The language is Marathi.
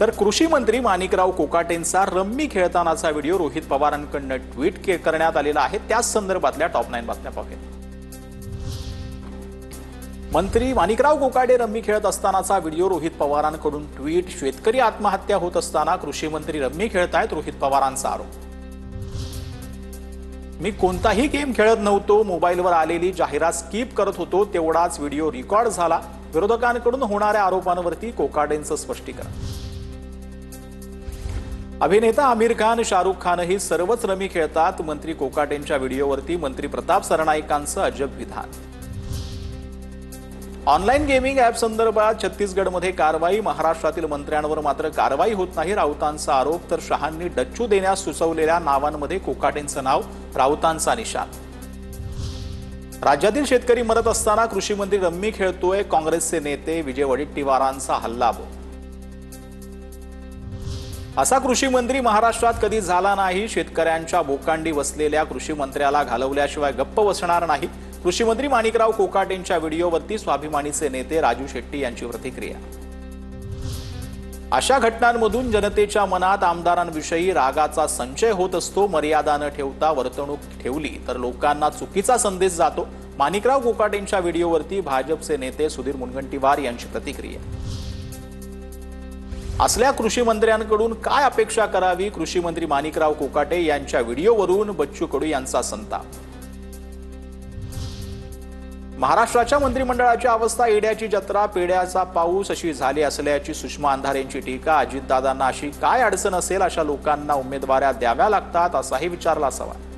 तर कृषी मंत्री माणिकराव कोकाटेंचा रम्मी खेळतानाचा व्हिडिओ रोहित पवारांकडून ट्विट करण्यात आलेला आहे। त्याच संदर्भातल्या टॉप 9 बातम्या पाहूया। मंत्री माणिकराव कोकाटे रम्मी खेळत असतानाचा व्हिडिओ रोहित पवारांकडून ट्विट। शेतकरी आत्महत्या होत असताना कृषी मंत्री रम्मी खेळतायत, रोहित पवारांचा आरोप। मी कोणताही गेम खेळत नव्हतो, मोबाईलवर आलेली जाहिरात स्किप करत होतो, तेवढाच व्हिडिओ रेकॉर्ड झाला। विरोधकांकडून होणाऱ्या आरोपांवरती कोकाटेंचं स्पष्टीकरण। अभिनेता आमिर खान, शाहरुख खानही सर्वच रमी खेळतात। मंत्री कोकाटेंच्या व्हिडिओवरती मंत्री प्रताप सरनाईकांचं अजब विधान। ऑनलाईन गेमिंग ॲप संदर्भात छत्तीसगडमध्ये कारवाई, महाराष्ट्रातील मंत्र्यांवर मात्र कारवाई होत नाही, राऊतांचा आरोप। तर शहांनी डच्चू देण्यास सुचवलेल्या नावांमध्ये कोकाटेंचं नाव, राऊतांचा निशाण। राज्यातील शेतकरी मरत असताना कृषी मंत्री रम्मी खेळतोय, काँग्रेसचे नेते विजय वडेट्टीवारांचा हल्लाबोल। असा कृषी मंत्री महाराष्ट्रात कधी झाला नाही, शेतकऱ्यांच्या बोकांडी बसलेल्या कृषी मंत्र्याला घालवल्याशिवाय गप्प बसणार नाही। कृषी मंत्री माणिकराव कोकाटेंच्या व्हिडिओवरती स्वाभिमानीचे नेते राजू शेट्टी यांची प्रतिक्रिया। अशा घटनांमधून जनतेच्या मनात आमदारांविषयी रागाचा संचय होत असतो। मर्यादा न ठेवता वर्तणूक ठेवली तर लोकांना चुकीचा संदेश जातो। माणिकराव कोकाटेंच्या व्हिडिओवरती भाजपचे नेते सुधीर मुनगंटीवार यांची प्रतिक्रिया। असल्या कृषी मंत्र्यांकडून काय अपेक्षा करावी, कृषी मंत्री माणिकराव कोकाटे यांच्या व्हिडिओवरून बच्चू कडू यांचा संताप। महाराष्ट्राच्या मंत्रिमंडळाची अवस्था येड्याची जत्रा, पेड्याचा पाऊस अशी झाली असल्याची सुषमा अंधारेंची टीका। अजितदादांना अशी काय अडचण असेल, अशा लोकांना उमेदवाऱ्या द्याव्या लागतात असाही विचारला सवाल।